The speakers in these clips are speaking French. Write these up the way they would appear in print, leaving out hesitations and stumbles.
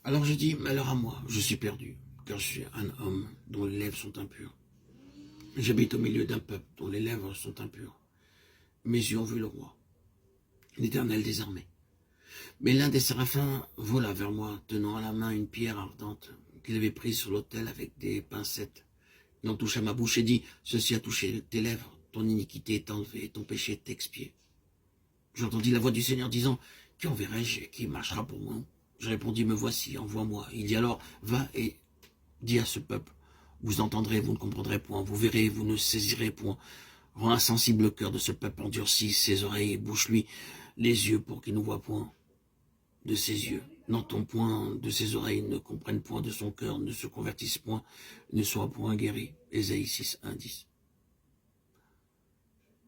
Alors je dis, malheur à moi, je suis perdu, car je suis un homme dont les lèvres sont impures. J'habite au milieu d'un peuple dont les lèvres sont impures. Mes yeux ont vu le roi, l'Éternel des armées. Mais l'un des séraphins vola vers moi, tenant à la main une pierre ardente qu'il avait prise sur l'autel avec des pincettes. Il en toucha ma bouche et dit, ceci a touché tes lèvres, ton iniquité est enlevée, ton péché est expié. J'entendis la voix du Seigneur disant, qui enverrai-je et qui marchera pour moi? Je répondis, me voici, envoie-moi. Il dit alors, va et dis à ce peuple, vous entendrez, vous ne comprendrez point, vous verrez, vous ne saisirez point. Rends insensible le cœur de ce peuple endurci, ses oreilles, et bouche-lui les yeux pour qu'il ne voie point de ses yeux, n'entend point de ses oreilles, ne comprenne point de son cœur, ne se convertisse point, ne soit point guéri. Ésaïe 6, 1, 10.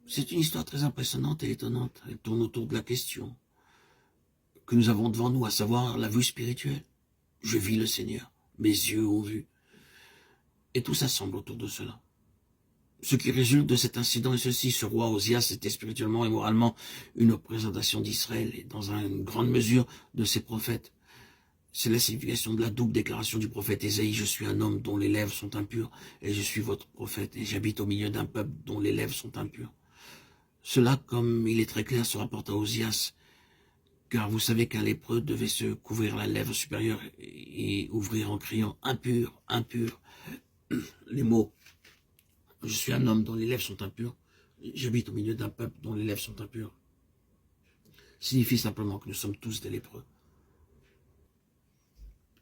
C'est une histoire très impressionnante et étonnante. Elle tourne autour de la question que nous avons devant nous, à savoir la vue spirituelle. Je vis le Seigneur, mes yeux ont vu. Et tout s'assemble autour de cela. Ce qui résulte de cet incident est ceci, ce roi Osias était spirituellement et moralement une représentation d'Israël et dans une grande mesure de ses prophètes. C'est la signification de la double déclaration du prophète Ésaïe, je suis un homme dont les lèvres sont impures et je suis votre prophète et j'habite au milieu d'un peuple dont les lèvres sont impures. Cela, comme il est très clair, se rapporte à Osias, car vous savez qu'un lépreux devait se couvrir la lèvre supérieure et ouvrir en criant impur, impur. Les mots je suis un homme dont les lèvres sont impures, j'habite au milieu d'un peuple dont les lèvres sont impures, signifie simplement que nous sommes tous des lépreux.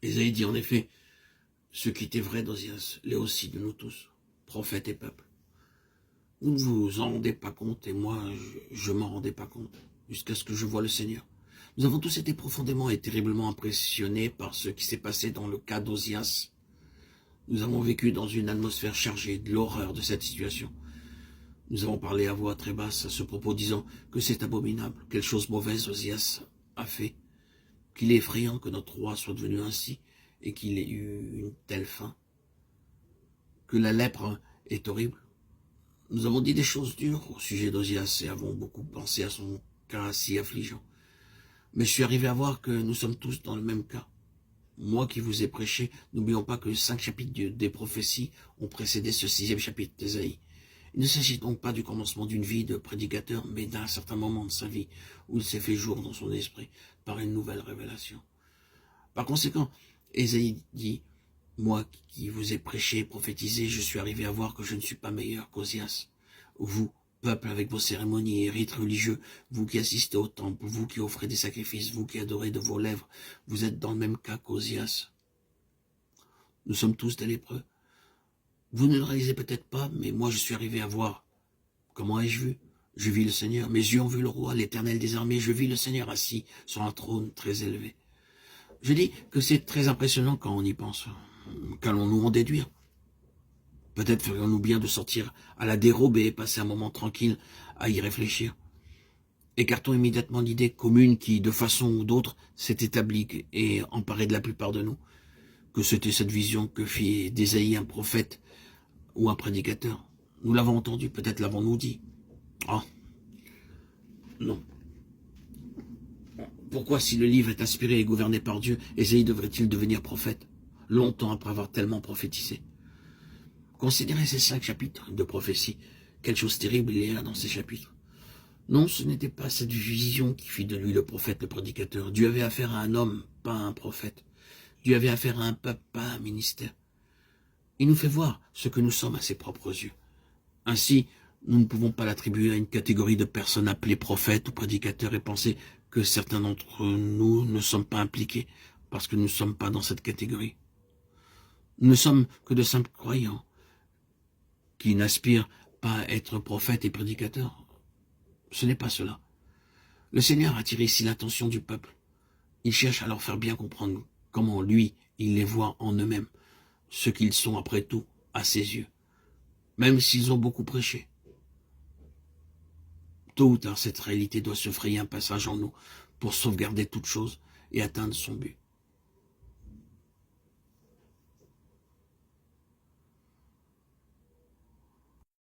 Ésaïe dit en effet, ce qui était vrai d'Osias l'est aussi de nous tous, prophètes et peuples. Vous ne vous en rendez pas compte, et moi, je m'en rendais pas compte, jusqu'à ce que je voie le Seigneur. Nous avons tous été profondément et terriblement impressionnés par ce qui s'est passé dans le cas d'Osias. Nous avons vécu dans une atmosphère chargée de l'horreur de cette situation. Nous avons parlé à voix très basse à ce propos, disant que c'est abominable, quelle chose mauvaise Osias a fait, qu'il est effrayant que notre roi soit devenu ainsi, et qu'il ait eu une telle fin, que la lèpre est horrible. Nous avons dit des choses dures au sujet d'Osias et avons beaucoup pensé à son cas si affligeant. Mais je suis arrivé à voir que nous sommes tous dans le même cas. Moi qui vous ai prêché, n'oublions pas que 5 chapitres des prophéties ont précédé ce 6e chapitre d'Ésaïe. Il ne s'agit donc pas du commencement d'une vie de prédicateur, mais d'un certain moment de sa vie où il s'est fait jour dans son esprit par une nouvelle révélation. Par conséquent, Ésaïe dit, moi qui vous ai prêché et prophétisé, je suis arrivé à voir que je ne suis pas meilleur qu'Osias. Vous, peuple avec vos cérémonies et rites religieux, vous qui assistez au temple, vous qui offrez des sacrifices, vous qui adorez de vos lèvres, vous êtes dans le même cas qu'Osias. Nous sommes tous des lépreux. Vous ne le réalisez peut-être pas, mais moi je suis arrivé à voir. Comment ai-je vu? Je vis le Seigneur, mes yeux ont vu le roi, l'Éternel des armées, je vis le Seigneur assis sur un trône très élevé. Je dis que c'est très impressionnant quand on y pense. Qu'allons-nous en déduire? Peut-être ferions-nous bien de sortir à la dérobe et passer un moment tranquille à y réfléchir. Écartons immédiatement l'idée commune qui, de façon ou d'autre, s'est établie et emparée de la plupart de nous, que c'était cette vision que fit d'Ésaïe un prophète ou un prédicateur. Nous l'avons entendu, peut-être l'avons-nous dit. Ah, non. Pourquoi, si le livre est inspiré et gouverné par Dieu, Ésaïe devrait-il devenir prophète, longtemps après avoir tellement prophétisé? Considérez ces 5 chapitres de prophétie. Quelle chose terrible il y a dans ces chapitres. Non, ce n'était pas cette vision qui fit de lui le prophète, le prédicateur. Dieu avait affaire à un homme, pas à un prophète. Dieu avait affaire à un peuple, pas à un ministère. Il nous fait voir ce que nous sommes à ses propres yeux. Ainsi, nous ne pouvons pas l'attribuer à une catégorie de personnes appelées prophètes ou prédicateurs et penser que certains d'entre nous ne sommes pas impliqués parce que nous ne sommes pas dans cette catégorie. Nous ne sommes que de simples croyants qui n'aspirent pas à être prophètes et prédicateurs. Ce n'est pas cela. Le Seigneur a attiré ici l'attention du peuple. Il cherche à leur faire bien comprendre comment lui, il les voit en eux-mêmes, ce qu'ils sont après tout à ses yeux, même s'ils ont beaucoup prêché. Tôt ou tard, cette réalité doit se frayer un passage en nous pour sauvegarder toute chose et atteindre son but.